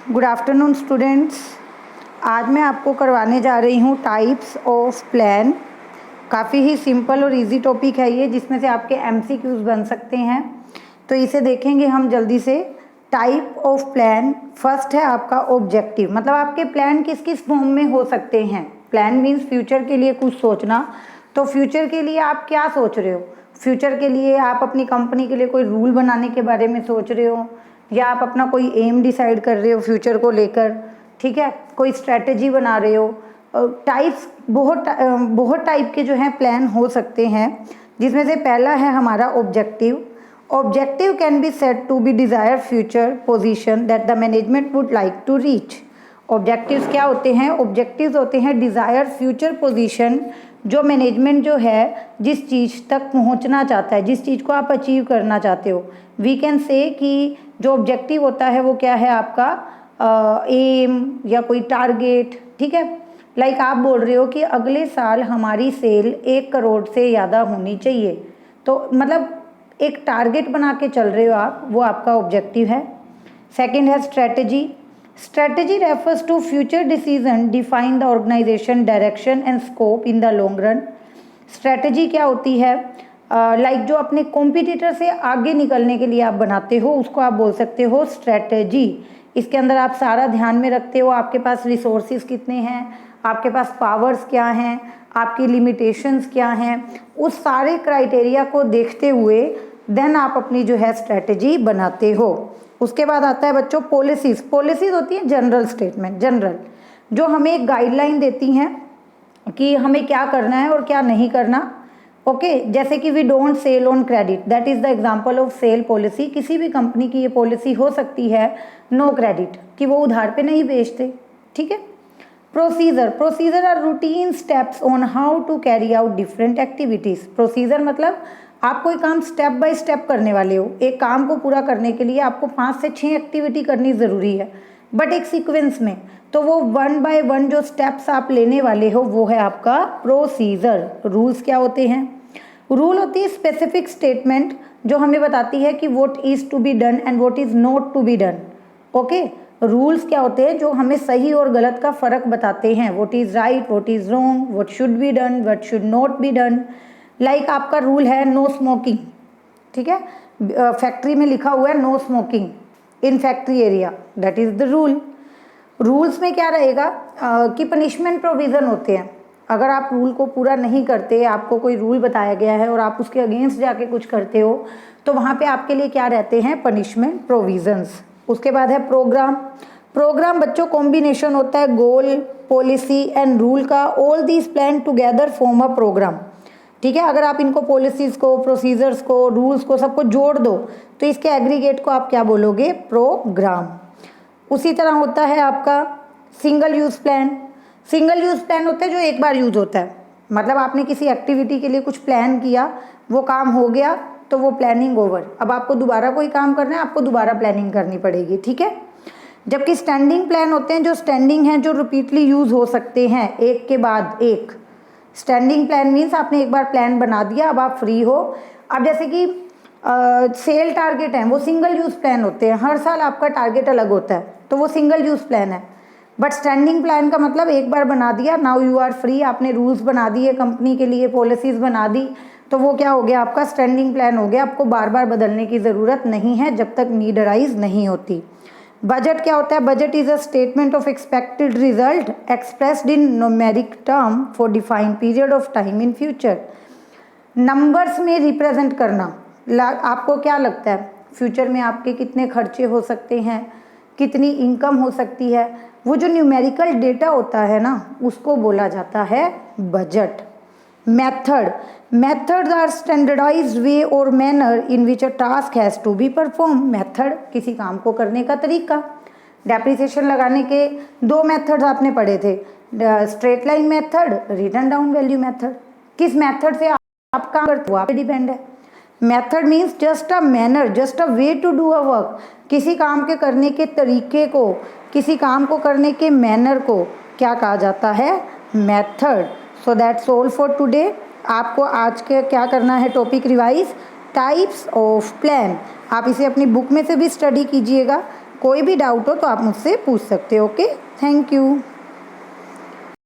Good afternoon students. आज मैं आपको करवाने जा रही हूँ टाइप्स ऑफ प्लान। काफ़ी ही सिंपल और इजी टॉपिक है ये, जिसमें से आपके एमसीक्यूज बन सकते हैं। तो इसे देखेंगे हम जल्दी से। टाइप ऑफ प्लान, फर्स्ट है आपका ऑब्जेक्टिव, मतलब आपके प्लान किस किस फॉर्म में हो सकते हैं। प्लान मीन्स फ्यूचर के लिए कुछ सोचना। तो फ्यूचर के लिए आप क्या सोच रहे हो? फ्यूचर के लिए आप अपनी कंपनी के लिए कोई रूल बनाने के बारे में सोच रहे हो, या आप अपना कोई एम डिसाइड कर रहे हो फ्यूचर को लेकर, ठीक है, कोई स्ट्रैटेजी बना रहे हो। टाइप्स बहुत टाइप के जो हैं प्लान हो सकते हैं, जिसमें से पहला है हमारा objective. Objective can be set to be desire future position that the management would like to reach. Objectives क्या होते हैं? ऑब्जेक्टिव्स होते हैं डिज़ायर फ्यूचर पोजीशन, जो मैनेजमेंट जो है जिस चीज़ तक पहुंचना चाहता है, जिस चीज़ को आप अचीव करना चाहते हो। वी कैन से कि जो ऑब्जेक्टिव होता है वो क्या है आपका एम या कोई टारगेट, ठीक है। लाइक आप बोल रहे हो कि अगले साल हमारी सेल 1 करोड़ से ज़्यादा होनी चाहिए, तो मतलब एक टारगेट बना के चल रहे हो आप, वो आपका ऑब्जेक्टिव है। सेकंड है strategy. Strategy refers to future decision define the organisation direction and scope in the long run. Strategy क्या होती है? लाइक जो अपने कॉम्पिटिटर से आगे निकलने के लिए आप बनाते हो, उसको आप बोल सकते हो स्ट्रेटजी। इसके अंदर आप सारा ध्यान में रखते हो, आपके पास रिसोर्सेज कितने हैं, आपके पास पावर्स क्या हैं, आपकी लिमिटेशंस क्या हैं, उस सारे क्राइटेरिया को देखते हुए देन आप अपनी जो है स्ट्रेटजी बनाते हो। उसके बाद आता है बच्चों पॉलिसीज़। पॉलिसीज़ होती है जनरल स्टेटमेंट, जनरल, जो हमें एक गाइडलाइन देती हैं कि हमें क्या करना है और क्या नहीं करना। ओके, जैसे कि we don't sell on credit, that is the example of sale policy. किसी भी कंपनी की ये पॉलिसी हो सकती है नो क्रेडिट, कि वो उधार पे नहीं बेचते, ठीक है। Procedure, procedure are routine steps on how to carry out different activities. Procedure मतलब आप कोई काम स्टेप बाय स्टेप करने वाले हो। एक काम को पूरा करने के लिए आपको 5 से 6 एक्टिविटी करनी ज़रूरी है, बट एक सीक्वेंस में। तो वो 1 बाय 1 जो स्टेप्स आप लेने वाले हो वो है आपका प्रोसीजर। रूल्स क्या होते हैं? रूल होती है स्पेसिफिक स्टेटमेंट जो हमें बताती है कि what is to be done and what is not to be done. Okay, rules क्या होते हैं? जो हमें सही और गलत का फ़र्क बताते हैं। What is right, what is wrong, what should be done, what should not be done. Like आपका रूल है नो स्मोकिंग, ठीक है, फैक्ट्री में लिखा हुआ है no smoking in factory area, that is the rule. Rules में क्या रहेगा कि पनिशमेंट प्रोविज़न होते हैं। अगर आप रूल को पूरा नहीं करते, आपको कोई रूल बताया गया है और आप उसके अगेंस्ट जाके कुछ करते हो, तो वहाँ पे आपके लिए क्या रहते हैं? Punishment provisions. उसके बाद है प्रोग्राम। प्रोग्राम बच्चों कॉम्बिनेशन होता है गोल, पॉलिसी एंड रूल का। All these plan together form a programme, ठीक है। अगर आप इनको पॉलिसीज़ को, प्रोसीजर्स को, रूल्स को, सबको जोड़ दो तो इसके एग्रीगेट को आप क्या बोलोगे? प्रोग्राम। उसी तरह होता है आपका single use plan. Single use plan होता है जो एक बार यूज़ होता है, मतलब आपने किसी एक्टिविटी के लिए कुछ प्लान किया, वो काम हो गया तो वो प्लानिंग ओवर। अब आपको दोबारा कोई काम करना है, आपको दोबारा प्लानिंग करनी पड़ेगी, ठीक है। जबकि स्टैंडिंग प्लान होते हैं जो स्टैंडिंग हैं, जो रिपीटली यूज़ हो सकते हैं एक के बाद एक। स्टैंडिंग प्लान मीन्स आपने एक बार प्लान बना दिया, अब आप फ्री हो। अब जैसे कि सेल टारगेट हैं, वो सिंगल यूज़ प्लान होते हैं, हर साल आपका टारगेट अलग होता है, तो वो सिंगल यूज़ प्लान है। बट स्टैंडिंग प्लान का मतलब एक बार बना दिया, नाउ यू आर फ्री, आपने रूल्स बना दिए कंपनी के लिए, पॉलिसीज़ बना दी, तो वो क्या हो गया? आपका स्टैंडिंग प्लान हो गया। आपको बार बार बदलने की ज़रूरत नहीं है जब तक नीड अराइज नहीं होती। बजट क्या होता है? Budget is a statement of expected result expressed in numeric term for defined period of time in future. Numbers में रिप्रेजेंट करना। आपको क्या लगता है फ्यूचर में आपके कितने खर्चे हो सकते हैं, कितनी इनकम हो सकती है, वो जो न्यूमेरिकल डेटा होता है ना, उसको बोला जाता है budget. Method, methods are standardised way और manner in which a task has to be perform. Method किसी काम को करने का तरीका। डेप्रिसिएशन लगाने के 2 मेथड्स आपने पढ़े थे, straight line method, written down value method. किस मेथड से आप काम करते हो आप पे डिपेंड है। Method means just a manner, just a way to do a work. किसी काम के करने के तरीके को, किसी काम को करने के मैनर को क्या कहा जाता है? Method. So that's all for today. आपको आज के क्या करना है? Topic revise types of plan. आप इसे अपनी बुक में से भी स्टडी कीजिएगा, कोई भी डाउट हो तो आप मुझसे पूछ सकते हो। Okay, thank you.